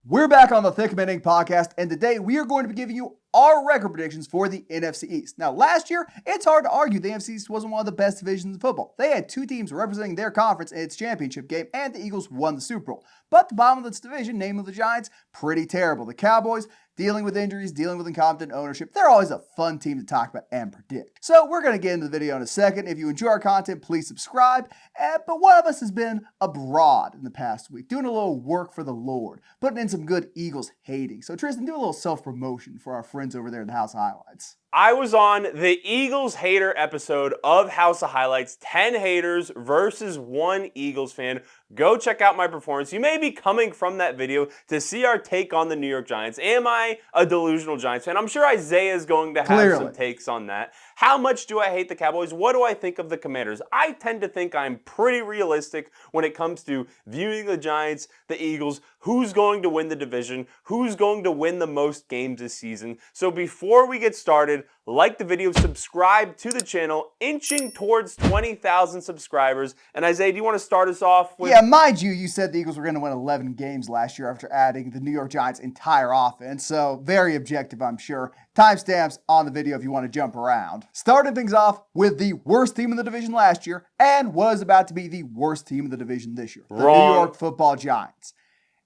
We're back on the Thicc podcast, and today we are going to be giving you our record predictions for the NFC East. Now, last year, it's hard to argue the NFC East wasn't one of the best divisions in football. They had two teams representing their conference in its championship game, and the Eagles won the Super Bowl. But the bottom of this division, namely the Giants, pretty terrible. The Cowboys, dealing with injuries, dealing with incompetent ownership. They're always a fun team to talk about and predict. So we're going to get into the video in a second. If you enjoy our content, please subscribe. But one of us has been abroad in the past week, doing a little work for the Lord, putting in some good Eagles hating. So Tristan, do a little self-promotion for our friends over there in the House of Highlights. I was on the Eagles hater episode of House of Highlights, 10 haters versus 1 Eagles fan. Go check out my performance. You may be coming from that video to see our take on the New York Giants. Am I a delusional Giants fan? I'm sure Isaiah is going to have some takes on that. How much do I hate the Cowboys? What do I think of the Commanders? I tend to think I'm pretty realistic when it comes to viewing the Giants, the Eagles, who's going to win the division, who's going to win the most games this season. So before we get started, like the video, subscribe to the channel, inching towards 20,000 subscribers. And Isaiah, do you want to start us off with... Yeah, mind you said the Eagles were going to win 11 games last year after adding the New York Giants' entire offense. So very objective, I'm sure. Timestamps on the video if you want to jump around. Starting things off with the worst team in the division last year and was about to be the worst team in the division this year. The New York Football Giants.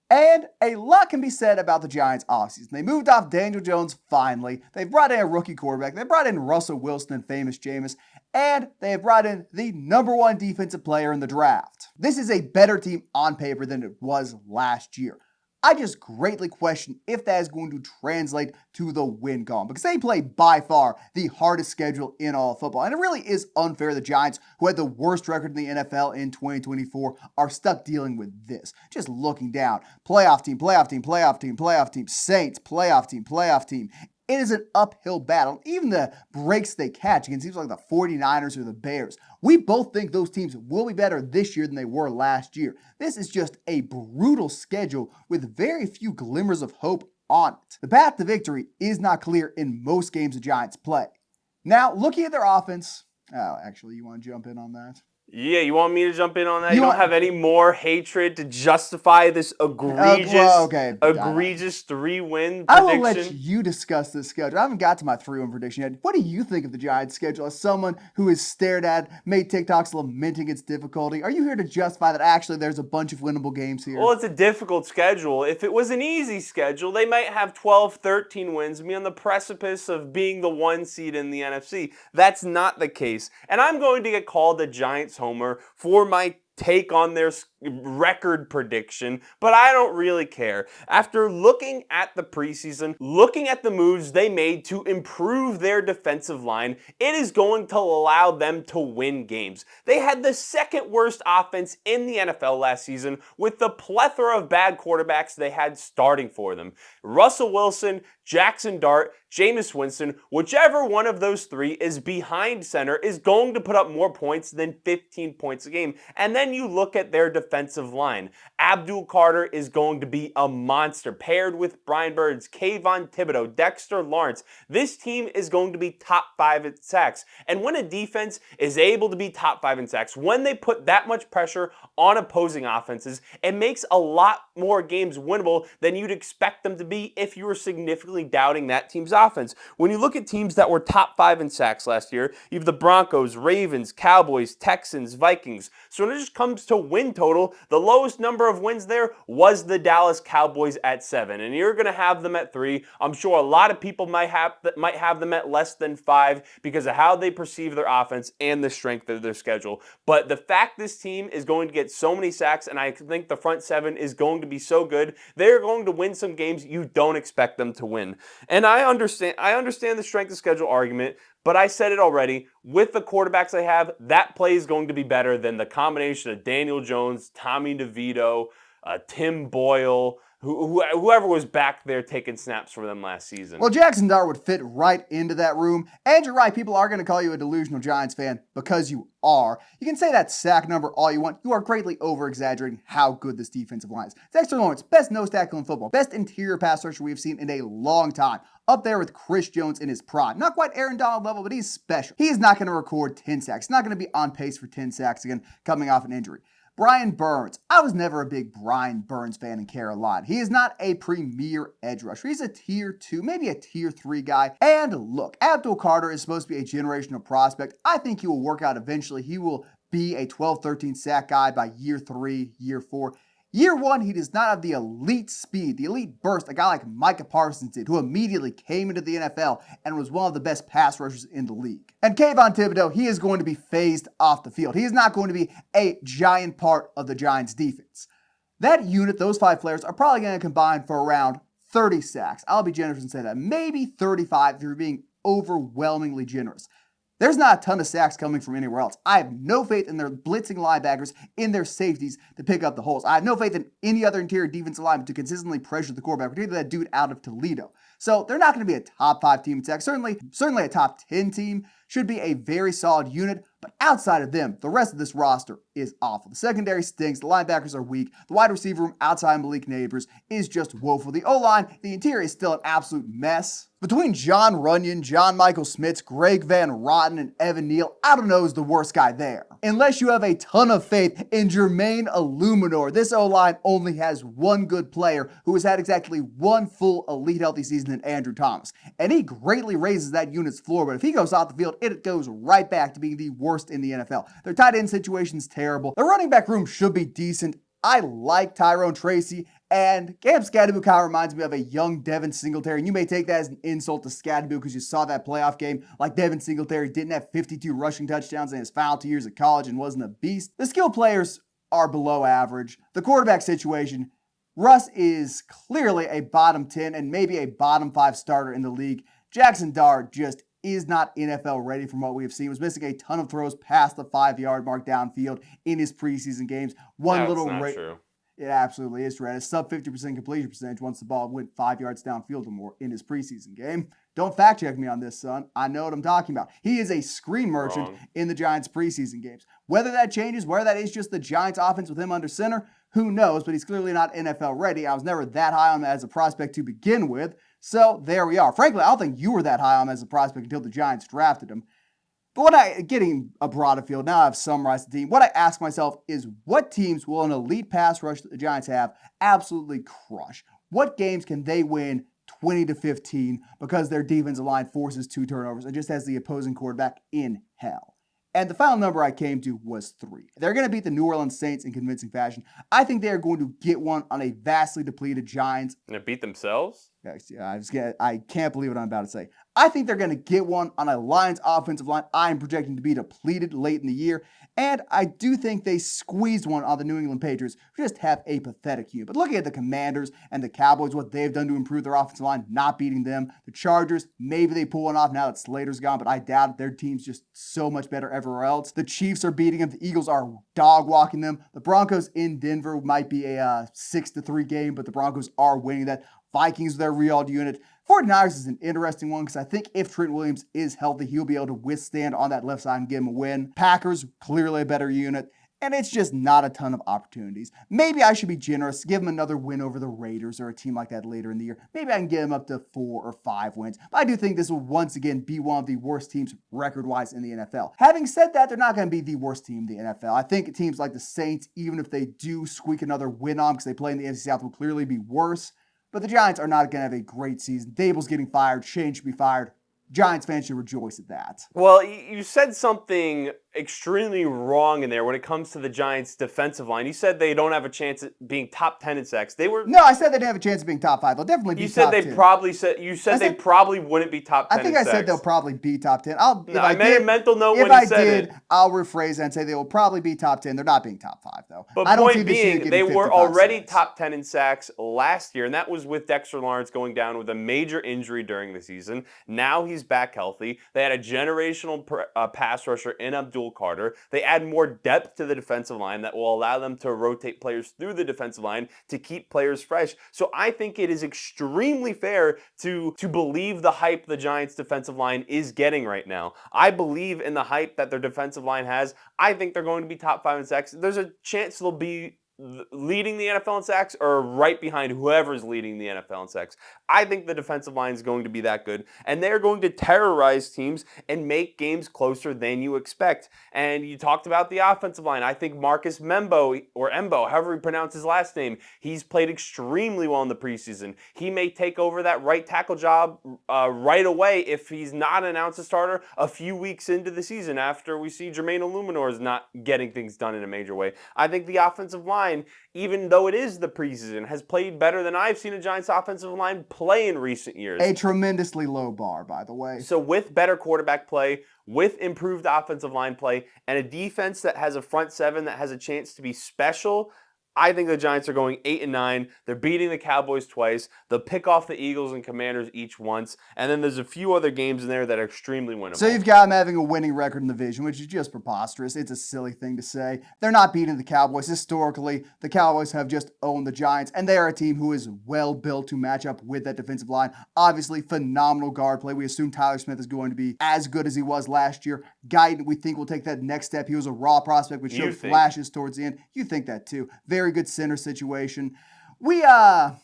And a lot can be said about the Giants offseason. They moved off Daniel Jones finally. They brought in a rookie quarterback. They brought in Russell Wilson and famous Jameis. And they have brought in the #1 defensive player in the draft. This is a better team on paper than it was last year. I just greatly question if that is going to translate to the win column because they play by far the hardest schedule in all of football. And it really is unfair the Giants, who had the worst record in the NFL in 2024, are stuck dealing with this. Just looking down, playoff team, playoff team, playoff team, playoff team, Saints, playoff team, playoff team. It is an uphill battle. Even the breaks they catch against teams like the 49ers or the Bears. We both think those teams will be better this year than they were last year. This is just a brutal schedule with very few glimmers of hope on it. The path to victory is not clear in most games the Giants play. Now, looking at their offense, actually, you want to jump in on that? Yeah, you want me to jump in on that? You don't have any more hatred to justify this egregious 3-win prediction? I will let you discuss this schedule. I haven't got to my 3-win prediction yet. What do you think of the Giants' schedule as someone who is stared at, made TikToks lamenting its difficulty? Are you here to justify that actually there's a bunch of winnable games here? Well, it's a difficult schedule. If it was an easy schedule, they might have 12, 13 wins and be on the precipice of being the 1 seed in the NFC. That's not the case. And I'm going to get called the Giants homer for my take on their record prediction, but I don't really care. After looking at the preseason, looking at the moves they made to improve their defensive line, it is going to allow them to win games. They had the second worst offense in the NFL last season with the plethora of bad quarterbacks they had starting for them. Russell Wilson, Jackson Dart, Jameis Winston, whichever one of those three is behind center is going to put up more points than 15 points a game. And then you look at their defensive line. Abdul Carter is going to be a monster, paired with Brian Burns, Kayvon Thibodeau, Dexter Lawrence. This team is going to be top 5 in sacks. And when a defense is able to be top 5 in sacks, when they put that much pressure on opposing offenses, it makes a lot more games winnable than you'd expect them to be if you were significantly doubting that team's offense. When you look at teams that were top 5 in sacks last year, you have the Broncos, Ravens, Cowboys, Texans, Vikings. So when it just comes to win total, the lowest number of wins there was the Dallas Cowboys at 7. And you're going to have them at 3. I'm sure a lot of people might have them at less than 5 because of how they perceive their offense and the strength of their schedule. But the fact this team is going to get so many sacks, and I think the front 7 is going to be so good, they're going to win some games you don't expect them to win. And I understand the strength of schedule argument, but I said it already, with the quarterbacks they have, that play is going to be better than the combination of Daniel Jones, Tommy DeVito, Tim Boyle, whoever was back there taking snaps for them last season. Well, Jackson Dart would fit right into that room. And you're right, people are going to call you a delusional Giants fan because you are. You can say that sack number all you want. You are greatly over-exaggerating how good this defensive line is. Dexter Lawrence, best nose tackle in football, best interior pass rusher we have seen in a long time. Up there with Chris Jones in his prime. Not quite Aaron Donald level, but he's special. He is not going to record 10 sacks. He's not going to be on pace for 10 sacks again coming off an injury. Brian Burns. I was never a big Brian Burns fan in Carolina. He is not a premier edge rusher. He's a tier 2, maybe a tier 3 guy. And look, Abdul Carter is supposed to be a generational prospect. I think he will work out eventually. He will be a 12, 13 sack guy by year 3, year 4. Year 1, he does not have the elite speed, the elite burst a guy like Micah Parsons did, who immediately came into the NFL and was one of the best pass rushers in the league. And Kayvon Thibodeau, he is going to be phased off the field. He is not going to be a giant part of the Giants' defense. That unit, those 5 players, are probably going to combine for around 30 sacks. I'll be generous and say that. Maybe 35 if you're being overwhelmingly generous. There's not a ton of sacks coming from anywhere else. I have no faith in their blitzing linebackers, in their safeties to pick up the holes. I have no faith in any other interior defensive lineman to consistently pressure the quarterback, particularly that dude out of Toledo. So they're not going to be a top 5 team in sacks. Certainly a top 10 team. Should be a very solid unit, but outside of them, the rest of this roster is awful. The secondary stinks, the linebackers are weak, the wide receiver room outside Malik Neighbors is just woeful. The O-line, the interior is still an absolute mess. Between John Runyon, John Michael Smits, Greg Van Rotten, and Evan Neal, I don't know who's the worst guy there. Unless you have a ton of faith in Jermaine Illuminor, this O-line only has one good player who has had exactly one full elite healthy season in Andrew Thomas. And he greatly raises that unit's floor, but if he goes off the field, it goes right back to being the worst in the NFL. Their tight end situation's terrible. Their running back room should be decent. I like Tyrone Tracy, and Cam Scadaboo kind of reminds me of a young Devin Singletary. And you may take that as an insult to Scadaboo because you saw that playoff game. Like Devin Singletary didn't have 52 rushing touchdowns in his final 2 years of college and wasn't a beast. The skill players are below average. The quarterback situation, Russ is clearly a bottom 10 and maybe a bottom 5 starter in the league. Jackson Dart just is not NFL ready from what we have seen. He was missing a ton of throws past the 5-yard mark downfield in his preseason games. That's not true. It absolutely is true. At a sub 50% completion percentage once the ball went 5 yards downfield or more in his preseason game. Don't fact check me on this, son. I know what I'm talking about. He is a screen merchant in the Giants preseason games. Whether that changes, whether that is just the Giants offense with him under center, who knows, but he's clearly not NFL ready. I was never that high on him as a prospect to begin with. So there we are. Frankly, I don't think you were that high on him as a prospect until the Giants drafted him. But getting abroad of field, now I've summarized the team. What I ask myself is what teams will an elite pass rush that the Giants have absolutely crush? What games can they win 20-15 because their defensive line forces 2 turnovers and just has the opposing quarterback in hell? And the final number I came to was 3. They're going to beat the New Orleans Saints in convincing fashion. I think they are going to get one on a vastly depleted Giants. And beat themselves? Yeah, I can't believe what I'm about to say. I think they're going to get one on a Lions offensive line I'm projecting to be depleted late in the year. And I do think they squeezed one on the New England Patriots, who just have a pathetic unit. But looking at the Commanders and the Cowboys, what they've done to improve their offensive line, not beating them. The Chargers, maybe they pull one off now that Slater's gone, but I doubt it. Their team's just so much better everywhere else. The Chiefs are beating them. The Eagles are dog-walking them. The Broncos in Denver might be a 6-3 game, but the Broncos are winning that. Vikings, their real unit. 49ers is an interesting one because I think if Trent Williams is healthy, he'll be able to withstand on that left side and give him a win. Packers, clearly a better unit. And it's just not a ton of opportunities. Maybe I should be generous, give him another win over the Raiders or a team like that later in the year. Maybe I can get him up to 4 or 5 wins. But I do think this will once again be one of the worst teams record-wise in the NFL. Having said that, they're not going to be the worst team in the NFL. I think teams like the Saints, even if they do squeak another win on because they play in the NFC South, will clearly be worse. But the Giants are not going to have a great season. Dable's getting fired. Shane should be fired. Giants fans should rejoice at that. Well, you said something extremely wrong in there when it comes to the Giants' defensive line. You said they don't have a chance at being top 10 in sacks. No, I said they didn't have a chance of being top 5. They'll definitely be top 10. You said they probably wouldn't be top 10 I think in I sacks. said they'll probably be top 10. I made a mental note when you said it. I'll rephrase and say they will probably be top 10. They're not being top 5, though. But I don't see point this year being, they getting were 55 already sacks. top 10 in sacks last year, and that was with Dexter Lawrence going down with a major injury during the season. Now he's back healthy. They had a generational pass rusher in Abdul Carter. They add more depth to the defensive line that will allow them to rotate players through the defensive line to keep players fresh. So I think it is extremely fair to believe the hype the Giants' defensive line is getting right now. I believe in the hype that their defensive line has. I think they're going to be top 5 in sacks. There's a chance they'll be leading the NFL in sacks or right behind whoever's leading the NFL in sacks. I think the defensive line is going to be that good, and they're going to terrorize teams and make games closer than you expect. And you talked about the offensive line. I think Marcus Membo, or Embo, however you pronounce his last name, he's played extremely well in the preseason. He may take over that right tackle job right away if he's not announced a starter a few weeks into the season after we see Jermaine Illuminor is not getting things done in a major way. I think the offensive line, even though it is the preseason, has played better than I've seen a Giants offensive line play in recent years. A tremendously low bar, by the way. So with better quarterback play, with improved offensive line play, and a defense that has a front seven that has a chance to be special, I think the Giants are going 8-9. They're beating the Cowboys twice. They'll pick off the Eagles and Commanders each once. And then there's a few other games in there that are extremely winnable. So you've got them having a winning record in the division, which is just preposterous. It's a silly thing to say. They're not beating the Cowboys. Historically, the Cowboys have just owned the Giants, and they are a team who is well built to match up with that defensive line. Obviously, phenomenal guard play. We assume Tyler Smith is going to be as good as he was last year. Guyton, we think, will take that next step. He was a raw prospect, which showed flashes towards the end. You think that too. Very good center situation. The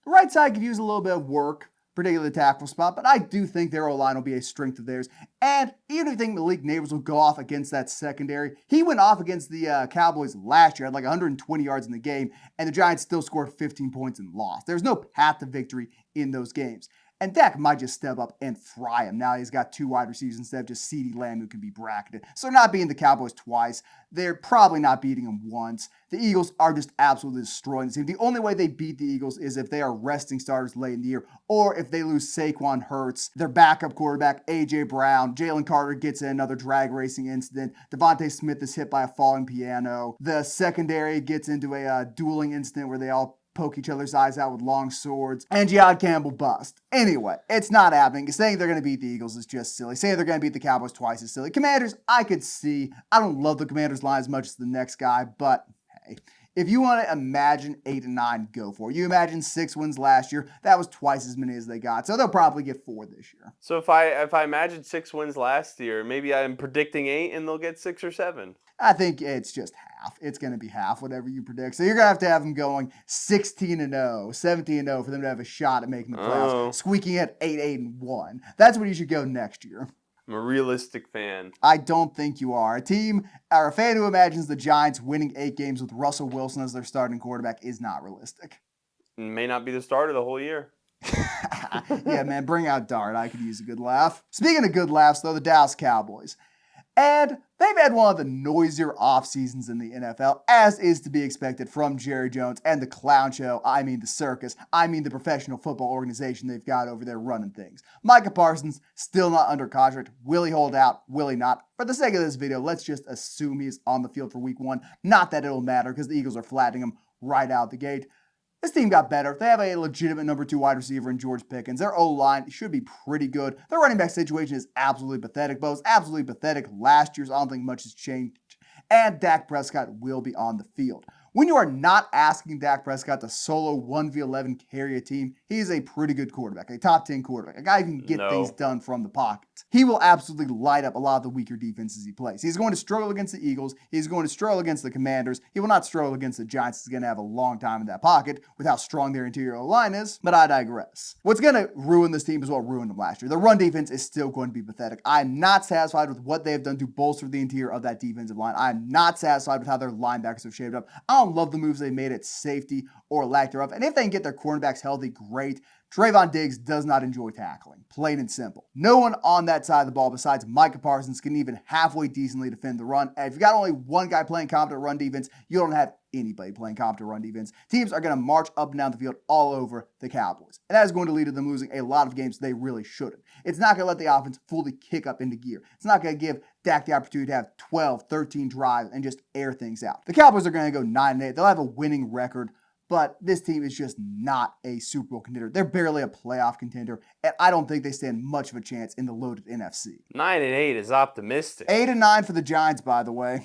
right side could use a little bit of work, particularly the tackle spot, but I do think their O-line will be a strength of theirs. And even if you think Malik Neighbors will go off against that secondary, he went off against the Cowboys last year, had like 120 yards in the game, and the Giants still scored 15 points and lost. There's no path to victory in those games. And Dak might just step up and fry him. Now he's got two wide receivers instead of just CeeDee Lamb, who can be bracketed. So they're not beating the Cowboys twice. They're probably not beating them once. The Eagles are just absolutely destroying the team. The only way they beat the Eagles is if they are resting starters late in the year, or if they lose Saquon Hurts, their backup quarterback, A.J. Brown, Jalen Carter gets in another drag racing incident, Devontae Smith is hit by a falling piano, the secondary gets into a dueling incident where they all poke each other's eyes out with long swords, and Jihad Campbell bust. Anyway, it's not happening. Saying they're going to beat the Eagles is just silly. Saying they're going to beat the Cowboys twice is silly. Commanders, I could see. I don't love the Commanders line as much as the next guy, but hey, if you want to imagine 8-9, go for it. You imagine 6 wins last year. That was twice as many as they got, so they'll probably get 4 this year. So if I imagine 6 wins last year, maybe I'm predicting 8 and they'll get 6 or 7. I think it's just half. It's going to be half, whatever you predict. So you're going to have them going 16-0, 17-0 for them to have a shot at making the playoffs, squeaking at 8-1. That's what you should go next year. I'm a realistic fan. I don't think you are. A fan who imagines the Giants winning 8 games with Russell Wilson as their starting quarterback is not realistic. May not be the starter the whole year. Yeah, man, bring out Dart. I could use a good laugh. Speaking of good laughs, though, the Dallas Cowboys. And they've had one of the noisier off seasons in the NFL, as is to be expected from Jerry Jones and the clown show, I mean the circus, I mean the professional football organization they've got over there running things. Micah Parsons, still not under contract. Will he hold out? Will he not? For the sake of this video, let's just assume he's on the field for week 1. Not that it'll matter, because the Eagles are flattening him right out the gate. This team got better. They have a legitimate number 2 wide receiver in George Pickens. Their O-line should be pretty good. Their running back situation is absolutely pathetic, but it was absolutely pathetic last year, so I don't think much has changed. And Dak Prescott will be on the field. When you are not asking Dak Prescott to solo 1v11 carry a team, he's a pretty good quarterback, a top 10 quarterback, a guy who can get things done from the pocket. He will absolutely light up a lot of the weaker defenses he plays. He's going to struggle against the Eagles. He's going to struggle against the Commanders. He will not struggle against the Giants. He's going to have a long time in that pocket with how strong their interior line is, but I digress. What's going to ruin this team is what ruined them last year. The run defense is still going to be pathetic. I'm not satisfied with what they have done to bolster the interior of that defensive line. I'm not satisfied with how their linebackers have shaped up. I don't love the moves they made at safety or lack thereof, and if they can get their cornerbacks healthy, great. Trayvon Diggs does not enjoy tackling, plain and simple. No one on that side of the ball besides Micah Parsons can even halfway decently defend the run. And if you got only one guy playing competent run defense, you don't have anybody playing competent run defense. Teams are going to march up and down the field all over the Cowboys. And that is going to lead to them losing a lot of games they really shouldn't. It's not going to let the offense fully kick up into gear. It's not going to give Dak the opportunity to have 12, 13 drives and just air things out. The Cowboys are going to go 9-8. They'll have a winning record. But this team is just not a Super Bowl contender. They're barely a playoff contender, and I don't think they stand much of a chance in the loaded NFC. 9-8 is optimistic. 8-9 for the Giants, by the way.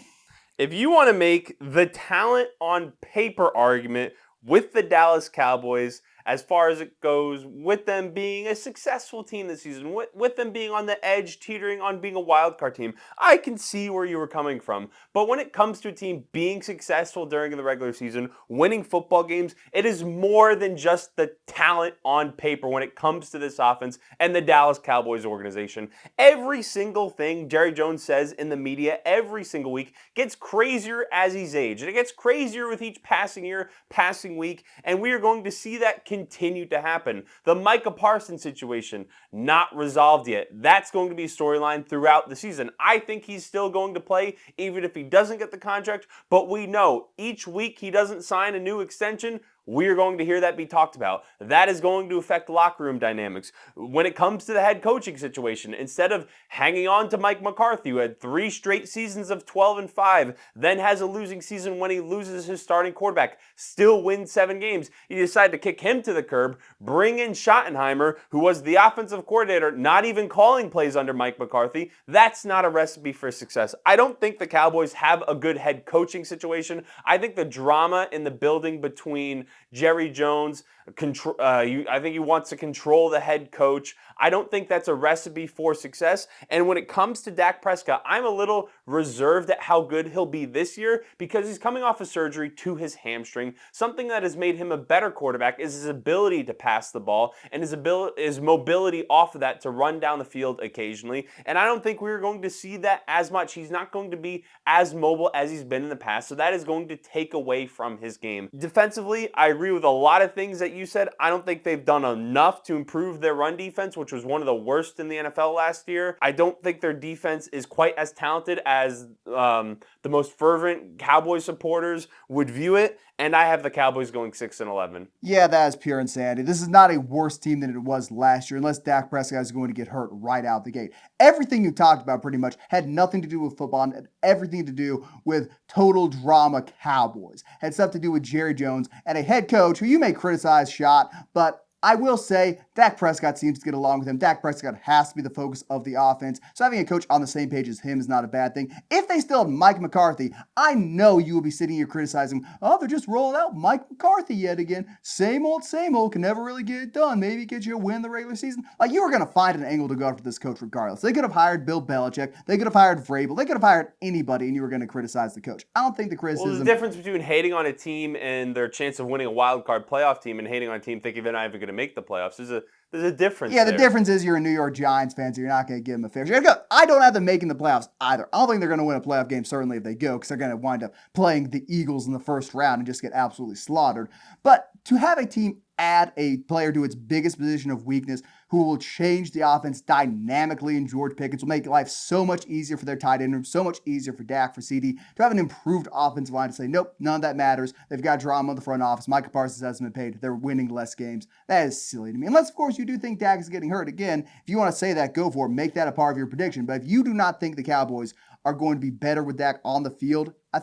If you want to make the talent on paper argument with the Dallas Cowboys as far as it goes with them being a successful team this season, with them being on the edge, teetering on being a wild card team. I can see where you were coming from. But when it comes to a team being successful during the regular season, winning football games, it is more than just the talent on paper when it comes to this offense and the Dallas Cowboys organization. Every single thing Jerry Jones says in the media every single week gets crazier as he's aged. And it gets crazier with each passing year, passing week, and we are going to see that continue to happen. The Micah Parsons situation, not resolved yet. That's going to be a storyline throughout the season. I think he's still going to play even if he doesn't get the contract, but we know each week he doesn't sign a new extension, we're going to hear that be talked about. That is going to affect locker room dynamics. When it comes to the head coaching situation, instead of hanging on to Mike McCarthy, who had 3 straight seasons of 12-5, then has a losing season when he loses his starting quarterback, still wins 7 games, you decide to kick him to the curb, bring in Schottenheimer, who was the offensive coordinator, not even calling plays under Mike McCarthy. That's not a recipe for success. I don't think the Cowboys have a good head coaching situation. I think the drama in the building between Jerry Jones, I think he wants to control the head coach. I don't think that's a recipe for success. And when it comes to Dak Prescott, I'm a little reserved at how good he'll be this year because he's coming off a surgery to his hamstring. Something that has made him a better quarterback is his ability to pass the ball and his mobility off of that to run down the field occasionally. And I don't think we're going to see that as much. He's not going to be as mobile as he's been in the past, so that is going to take away from his game. Defensively, I agree with a lot of things that you said. I don't think they've done enough to improve their run defense, which was one of the worst in the NFL last year. I don't think their defense is quite as talented as the most fervent Cowboys supporters would view it, and I have the Cowboys going 6-11. Yeah, that is pure insanity. This is not a worse team than it was last year, unless Dak Prescott is going to get hurt right out the gate. Everything you talked about pretty much had nothing to do with football and had everything to do with total drama Cowboys. Had stuff to do with Jerry Jones and a head coach who you may criticize shot, but I will say Dak Prescott seems to get along with him. Dak Prescott has to be the focus of the offense. So having a coach on the same page as him is not a bad thing. If they still have Mike McCarthy, I know you will be sitting here criticizing, oh, they're just rolling out Mike McCarthy yet again. Same old, can never really get it done. Maybe get you a win in the regular season. Like, you were going to find an angle to go after this coach regardless. They could have hired Bill Belichick. They could have hired Vrabel. They could have hired anybody, and you were going to criticize the coach. I don't think the criticism... Well, the difference between hating on a team and their chance of winning a wild card playoff team and hating on a team thinking they're not even going to make the playoffs is there's a difference. Yeah, the there. difference is you're a New York Giants fan, so you're not going to give them a fair share. I don't have them making the playoffs either. I don't think they're going to win a playoff game, certainly if they go, because they're going to wind up playing the Eagles in the first round and just get absolutely slaughtered. But to have a team add a player to its biggest position of weakness who will change the offense dynamically in George Pickens, will make life so much easier for their tight end room, so much easier for Dak, for CD, to have an improved offensive line to say, nope, none of that matters. They've got drama in the front office. Micah Parsons hasn't been paid. They're winning less games. That is silly to me. Unless, of course, you do think Dak is getting hurt. Again, if you want to say that, go for it. Make that a part of your prediction. But if you do not think the Cowboys are going to be better with Dak on the field, I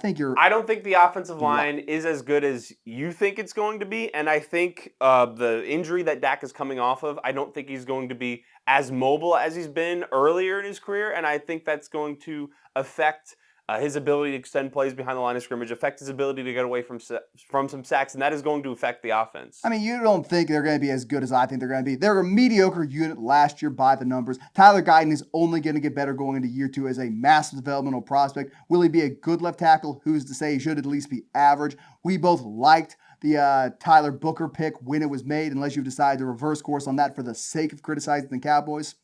don't think the offensive line is as good as you think it's going to be, and I think the injury that Dak is coming off of, I don't think he's going to be as mobile as he's been earlier in his career, and I think that's going to affect his ability to extend plays behind the line of scrimmage, affect his ability to get away from some sacks, and that is going to affect the offense. I mean, you don't think they're going to be as good as I think they're going to be. They're a mediocre unit last year by the numbers. Tyler Guyton is only going to get better going into year 2 as a massive developmental prospect. Will he be a good left tackle? Who's to say? He should at least be average. We both liked the Tyler Booker pick when it was made, unless you've decided to reverse course on that for the sake of criticizing the Cowboys.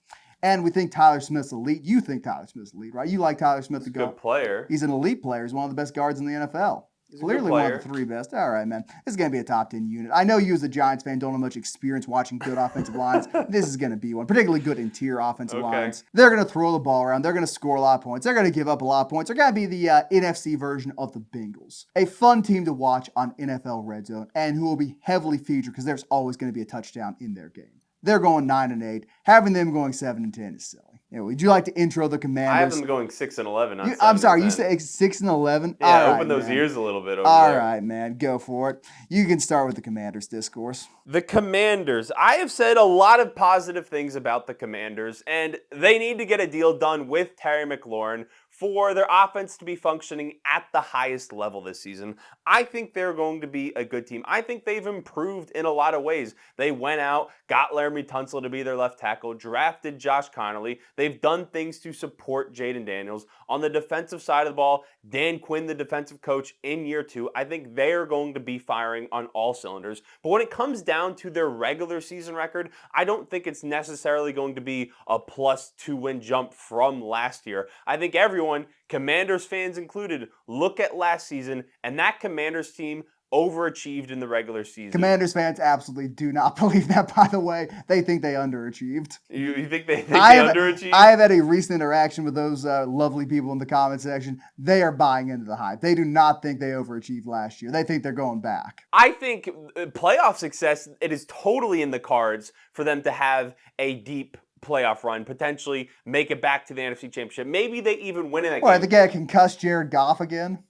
And we think Tyler Smith's elite. You think Tyler Smith's elite, right? You like Tyler Smith to go. Good player. He's an elite player. He's one of the best guards in the NFL. Clearly one of the 3 best. All right, man. This is going to be a top 10 unit. I know you as a Giants fan don't have much experience watching good offensive lines. This is going to be one, particularly good interior offensive lines. They're going to throw the ball around. They're going to score a lot of points. They're going to give up a lot of points. They're going to be the NFC version of the Bengals. A fun team to watch on NFL Red Zone and who will be heavily featured because there's always going to be a touchdown in their game. They're going 9-8. Having them going 7-10 is silly. Anyway, would you like to intro the Commanders? I have them going 6-11. I'm sorry, you said 6-11? Yeah, all right, open those man. ears a little bit over All there. right, man, go for it. You can start with the Commanders discourse. The Commanders. I have said a lot of positive things about the Commanders, and they need to get a deal done with Terry McLaurin for their offense to be functioning at the highest level this season. I think they're going to be a good team. I think they've improved in a lot of ways. They went out, got Laremy Tunsil to be their left tackle, drafted Josh Connolly. They've done things to support Jaden Daniels. On the defensive side of the ball, Dan Quinn, the defensive coach in year 2, I think they're going to be firing on all cylinders. But when it comes down to their regular season record, I don't think it's necessarily going to be a +2 win jump from last year. I think everyone, Commanders fans included, look at last season, and that Commanders team overachieved in the regular season. Commanders fans absolutely do not believe that, by the way. They think they underachieved. You think they underachieved? I have had a recent interaction with those lovely people in the comment section. They are buying into the hype. They do not think they overachieved last year. They think they're going back. I think playoff success, it is totally in the cards for them to have a deep playoff run, potentially make it back to the NFC Championship. Maybe they even win in that game. What, the guy can cuss Jared Goff again?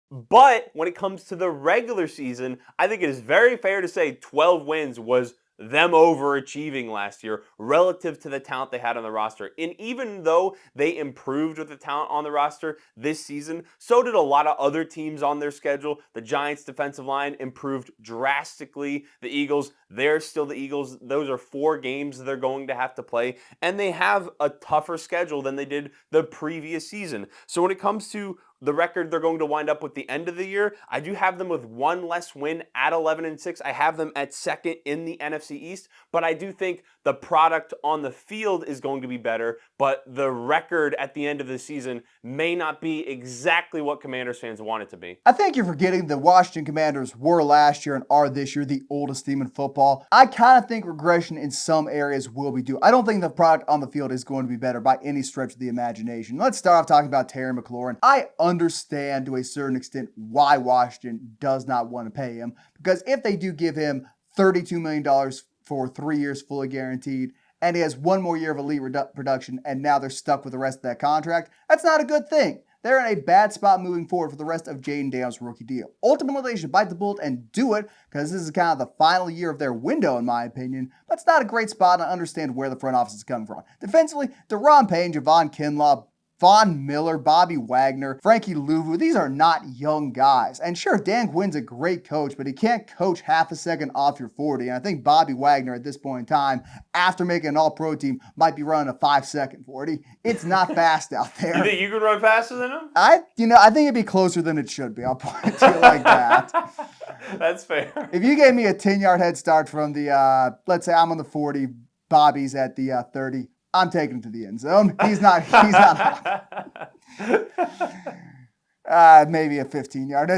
But when it comes to the regular season, I think it is very fair to say 12 wins was them overachieving last year relative to the talent they had on the roster. And even though they improved with the talent on the roster this season, so did a lot of other teams on their schedule. The Giants' defensive line improved drastically. The Eagles, they're still the Eagles. Those are 4 games they're going to have to play. And they have a tougher schedule than they did the previous season. So when it comes to the record they're going to wind up with the end of the year, I do have them with 1 less win at 11-6. I have them at 2nd in the NFC East, but I do think the product on the field is going to be better, but the record at the end of the season may not be exactly what Commanders fans want it to be. I think you're forgetting the Washington Commanders were last year and are this year the oldest team in football. I kind of think regression in some areas will be due. I don't think the product on the field is going to be better by any stretch of the imagination. Let's start off talking about Terry McLaurin. I understand to a certain extent why Washington does not want to pay him, because if they do give him $32 million for 3 years fully guaranteed, and he has 1 more year of elite production, and now they're stuck with the rest of that contract, that's not a good thing. They're in a bad spot moving forward for the rest of Jaden Daniels' rookie deal. Ultimately, they should bite the bullet and do it, because this is kind of the final year of their window, in my opinion. But it's not a great spot, and I understand where the front office is coming from. Defensively, Deron Payne, Javon Kinlaw, Von Miller, Bobby Wagner, Frankie Louvu, these are not young guys. And sure, Dan Quinn's a great coach, but he can't coach half a second off your 40. And I think Bobby Wagner at this point in time, after making an all-pro team, might be running a 5-second 40. It's not fast out there. You think you can run faster than him? I think it'd be closer than it should be. I'll put it to you like that. That's fair. If you gave me a 10-yard head start from the, let's say I'm on the 40, Bobby's at the 30, I'm taking him to the end zone. He's not. Maybe a 15-yard.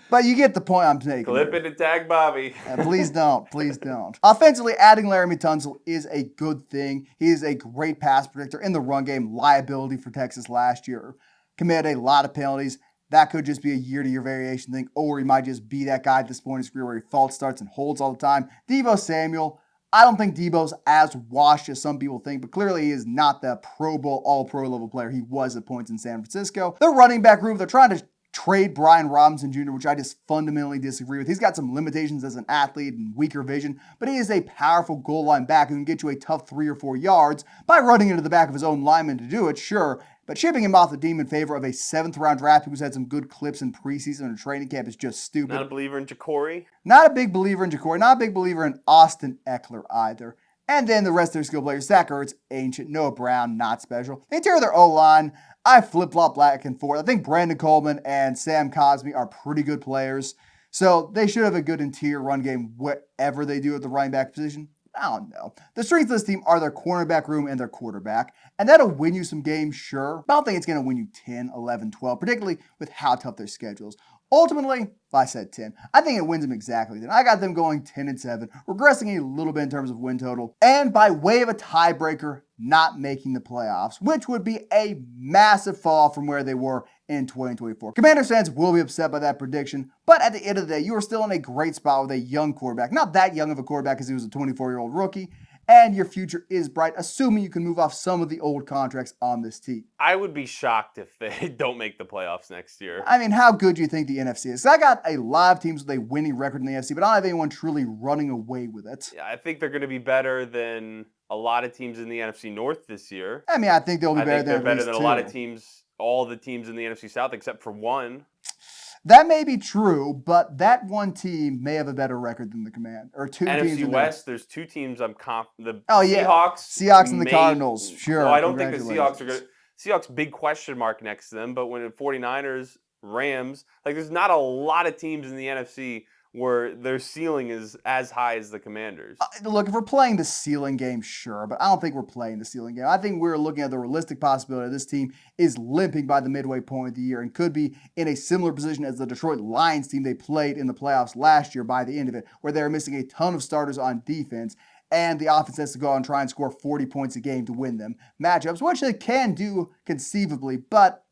But you get the point I'm taking. Clip it and tag Bobby. Please don't. Please don't. Offensively, adding Laremy Tunsil is a good thing. He is a great pass protector in the run game, liability for Texas last year. Committed a lot of penalties. That could just be a year-to-year variation thing, or he might just be that guy at this point in his career where he false starts and holds all the time. Deebo Samuel, I don't think Deebo's as washed as some people think, but clearly he is not the Pro Bowl, all-pro level player he was at points in San Francisco. The running back group, they're trying to trade Brian Robinson Jr., which I just fundamentally disagree with. He's got some limitations as an athlete and weaker vision, but he is a powerful goal line back who can get you a tough 3 or 4 yards by running into the back of his own lineman to do it, sure. But shipping him off the team in favor of a 7th-round draft who's had some good clips in preseason and training camp is just stupid. Not a believer in Ja'Cory? Not a big believer in Ja'Cory. Not a big believer in Austin Eckler either. And then the rest of their skill players, Zach Ertz, ancient, Noah Brown, not special. The interior of their O-line, I flip-flop back and forth. I think Brandon Coleman and Sam Cosmi are pretty good players. So they should have a good interior run game, whatever they do at the running back position. I don't know. The strengths of this team are their cornerback room and their quarterback, and that'll win you some games, sure, but I don't think it's going to win you 10, 11, 12, particularly with how tough their schedule is. Ultimately, if I said 10, I think it wins them exactly then. I got them going 10-7, regressing a little bit in terms of win total, and by way of a tiebreaker, not making the playoffs, which would be a massive fall from where they were in 2024. Commanders fans will be upset by that prediction, but at the end of the day, you are still in a great spot with a young quarterback. Not that young of a quarterback because he was a 24-year-old rookie, and your future is bright, assuming you can move off some of the old contracts on this team. I would be shocked if they don't make the playoffs next year. I mean, how good do you think the NFC is? I got a lot of teams with a winning record in the NFC, but I don't have anyone truly running away with it. Yeah, I think they're going to be better than a lot of teams in the NFC North this year. I mean, I think they'll be I better think than they're at better least than a two. lot of teams, all the teams in the NFC South except for one. That may be true, but that one team may have a better record than the Command, or two teams NFC in there. West, there's two teams I'm confident. The Oh, yeah. Seahawks and the Cardinals. Sure. Well, I don't think the Congratulations. Seahawks are good. Seahawks, big question mark next to them, but when 49ers, Rams, like there's not a lot of teams in the NFC where their ceiling is as high as the Commanders. Look, if we're playing the ceiling game, sure, but I don't think we're playing the ceiling game. I think we're looking at the realistic possibility this team is limping by the midway point of the year and could be in a similar position as the Detroit Lions team they played in the playoffs last year by the end of it, where they were missing a ton of starters on defense, and the offense has to go out and try and score 40 points a game to win them matchups, which they can do conceivably, but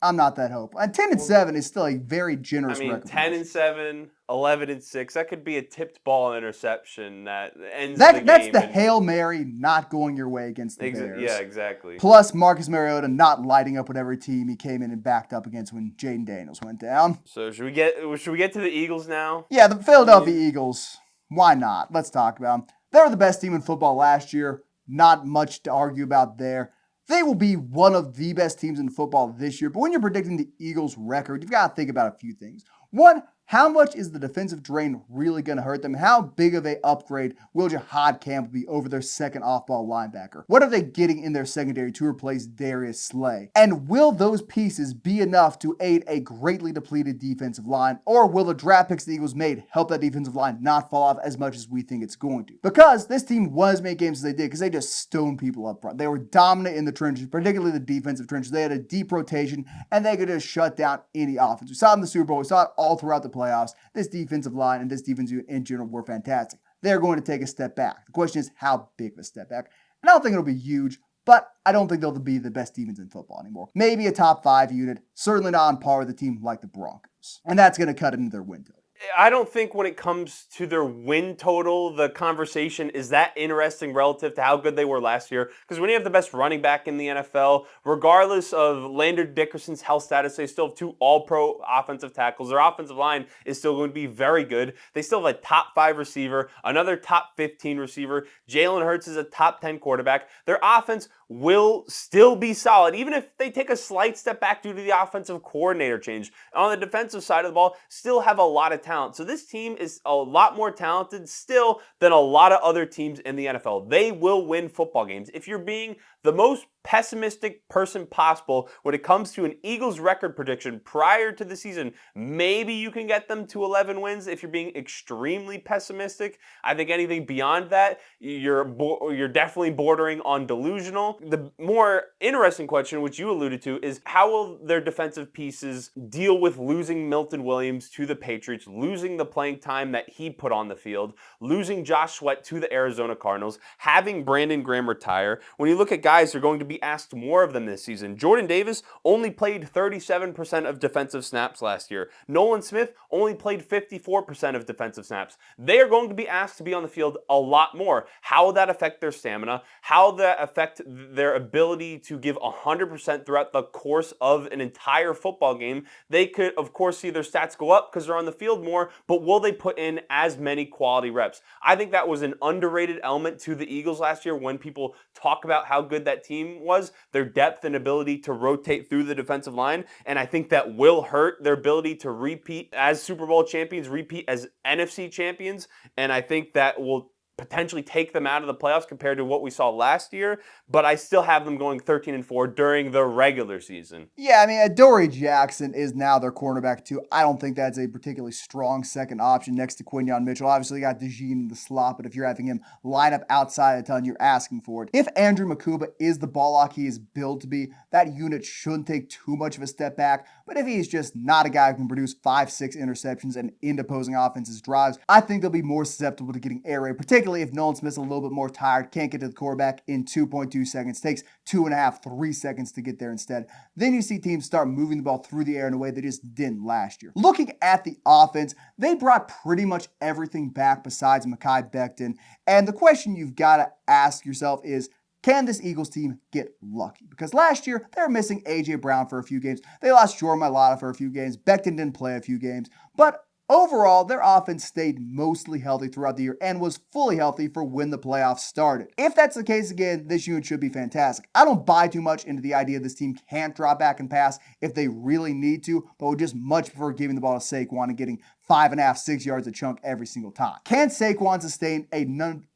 I'm not that hopeful. And 10-7 is still a very generous record. 10-7, 11-6. That could be a tipped ball interception that ends the game. That's the Hail Mary not going your way against the Bears. Yeah, exactly. Plus Marcus Mariota not lighting up whatever team he came in and backed up against when Jaden Daniels went down. So should we get to the Eagles now? Yeah, the Philadelphia Eagles. Why not? Let's talk about them. They were the best team in football last year. Not much to argue about there. They will be one of the best teams in football this year. But when you're predicting the Eagles' record, you've got to think about a few things. One, how much is the defensive drain really going to hurt them? How big of an upgrade will Jahad Campbell be over their second off-ball linebacker? What are they getting in their secondary to replace Darius Slay? And will those pieces be enough to aid a greatly depleted defensive line? Or will the draft picks the Eagles made help that defensive line not fall off as much as we think it's going to? Because this team was making games as they did because they just stoned people up front. They were dominant in the trenches, particularly the defensive trenches. They had a deep rotation and they could just shut down any offense. We saw it in the Super Bowl. We saw it all throughout the playoffs. This defensive line and this defense in general were fantastic. They're going to take a step back. The question is how big of a step back. And I don't think it'll be huge, but I don't think they'll be the best defense in football anymore. Maybe a top 5 unit, certainly not on par with a team like the Broncos. And that's going to cut into their win total. I don't think when it comes to their win total, the conversation is that interesting relative to how good they were last year. Because when you have the best running back in the NFL, regardless of Landon Dickerson's health status, they still have 2 all-pro offensive tackles. Their offensive line is still going to be very good. They still have a top 5 receiver, another top 15 receiver. Jalen Hurts is a top 10 quarterback. Their offense will still be solid, even if they take a slight step back due to the offensive coordinator change. On the defensive side of the ball, still have a lot of talent. So this team is a lot more talented still than a lot of other teams in the NFL. They will win football games. If you're being the most pessimistic person possible when it comes to an Eagles record prediction prior to the season, maybe you can get them to 11 wins if you're being extremely pessimistic. I think anything beyond that, you're definitely bordering on delusional. The more interesting question, which you alluded to, is how will their defensive pieces deal with losing Milton Williams to the Patriots, losing the playing time that he put on the field, losing Josh Sweat to the Arizona Cardinals, having Brandon Graham retire. When you look at guys who are going to be asked more of them this season, Jordan Davis only played 37% of defensive snaps last year. Nolan Smith only played 54% of defensive snaps. They are going to be asked to be on the field a lot more. How will that affect their stamina? How will that affect their ability to give 100% throughout the course of an entire football game? They could, of course, see their stats go up because they're on the field more, but will they put in as many quality reps? I think that was an underrated element to the Eagles last year when people talk about how good that team was, their depth and ability to rotate through the defensive line, and I think that will hurt their ability to repeat as Super Bowl champions, repeat as NFC champions, and I think that will potentially take them out of the playoffs compared to what we saw last year, but I still have them going 13-4 during the regular season. Yeah, I mean, Adoree Jackson is now their cornerback too. I don't think that's a particularly strong second option next to Quinyon Mitchell. Obviously, you got DeJean in the slot, but if you're having him line up outside a ton, you're asking for it. If Andrew Makuba is the ball hawk he is billed to be, that unit shouldn't take too much of a step back, but if he's just not a guy who can produce 5-6 interceptions and end opposing offenses' drives, I think they'll be more susceptible to getting air raid, particularly if Nolan Smith's a little bit more tired, can't get to the quarterback in 2.2 seconds, takes 2.5, 3 seconds to get there instead. Then you see teams start moving the ball through the air in a way they just didn't last year. Looking at the offense, they brought pretty much everything back besides Mekhi Becton, and the question you've got to ask yourself is, can this Eagles team get lucky? Because last year, they were missing A.J. Brown for a few games. They lost Jordan Mailata for a few games. Becton didn't play a few games. But Overall, their offense stayed mostly healthy throughout the year and was fully healthy for when the playoffs started. If that's the case again, this unit should be fantastic. I don't buy too much into the idea this team can't drop back and pass if they really need to, but would just much prefer giving the ball to Saquon and getting 5.5, 6 yards a chunk every single time. Can Saquon sustain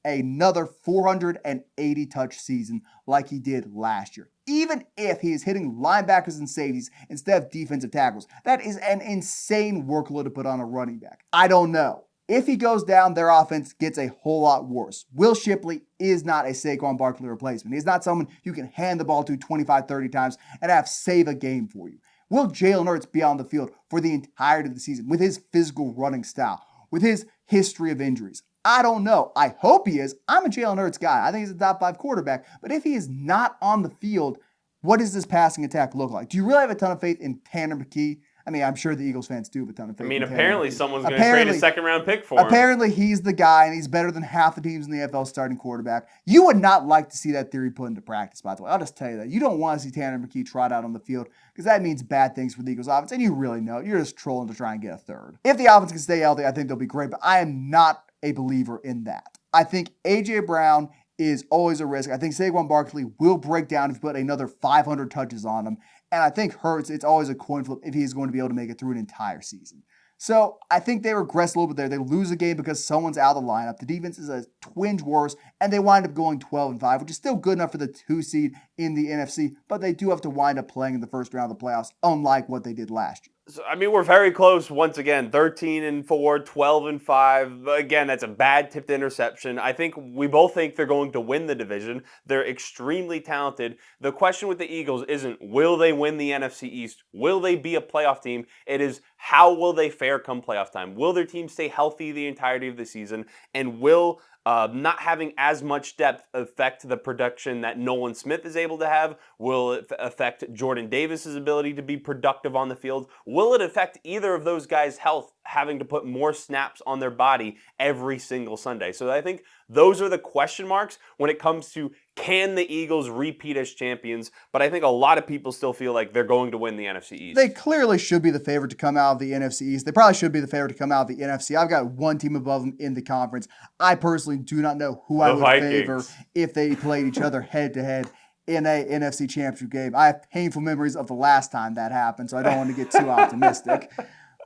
another 480 touch season like he did last year? Even if he is hitting linebackers and safeties instead of defensive tackles, that is an insane workload to put on a running back. I don't know. If he goes down, their offense gets a whole lot worse. Will Shipley is not a Saquon Barkley replacement. He's not someone you can hand the ball to 25, 30 times and have save a game for you. Will Jalen Hurts be on the field for the entirety of the season with his physical running style, with his history of injuries? I don't know. I hope he is. I'm a Jalen Hurts guy. I think he's a top 5 quarterback. But if he is not on the field, what does this passing attack look like? Do you really have a ton of faith in Tanner McKee? I mean, I'm sure the Eagles fans do have a ton of faith. I mean, in apparently someone's going to trade a second-round pick for him. Apparently he's the guy, and he's better than half the teams in the NFL starting quarterback. You would not like to see that theory put into practice, by the way. I'll just tell you that. You don't want to see Tanner McKee trot out on the field because that means bad things for the Eagles offense, and you really know. You're just trolling to try and get a third. If the offense can stay healthy, I think they'll be great, but I am not a believer in that. I think A.J. Brown is always a risk. I think Saquon Barkley will break down if you put another 500 touches on him. And I think Hurts, it's always a coin flip if he's going to be able to make it through an entire season. So I think they regress a little bit there. They lose a game because someone's out of the lineup. The defense is a twinge worse, and they wind up going 12-5, which is still good enough for the 2 seed in the NFC, but they do have to wind up playing in the first round of the playoffs, unlike what they did last year. So, I mean, we're very close once again, 13-4, 12-5. Again, that's a bad tipped interception. I think we both think they're going to win the division. They're extremely talented. The question with the Eagles isn't will they win the NFC East? Will they be a playoff team? It is how will they fare come playoff time? Will their team stay healthy the entirety of the season? And will not having as much depth affect the production that Nolan Smith is able to have? Will it affect Jordan Davis's ability to be productive on the field? Will it affect either of those guys' health, having to put more snaps on their body every single Sunday? So I think those are the question marks when it comes to can the Eagles repeat as champions? But I think a lot of people still feel like they're going to win the NFC East. They clearly should be the favorite to come out of the NFC East. They probably should be the favorite to come out of the NFC. I've got one team above them in the conference. I personally do not know who I would favor if they played each other head-to-head in a NFC Championship game. I have painful memories of the last time that happened, so I don't want to get too optimistic.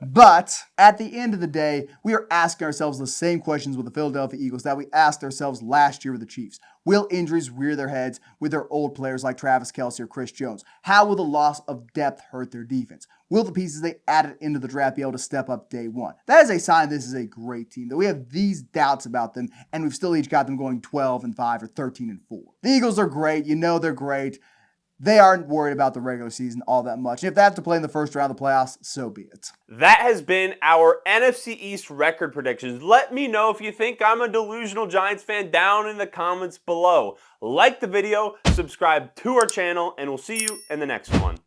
But at the end of the day, we are asking ourselves the same questions with the Philadelphia Eagles that we asked ourselves last year with the Chiefs. Will injuries rear their heads with their old players like Travis Kelce or Chris Jones? How will the loss of depth hurt their defense? Will the pieces they added into the draft be able to step up day one? That is a sign this is a great team, that we have these doubts about them, and we've still each got them going 12-5 or 13-4. The Eagles are great. You know they're great. They aren't worried about the regular season all that much. And if they have to play in the first round of the playoffs, so be it. That has been our NFC East record predictions. Let me know if you think I'm a delusional Giants fan down in the comments below. Like the video, subscribe to our channel, and we'll see you in the next one.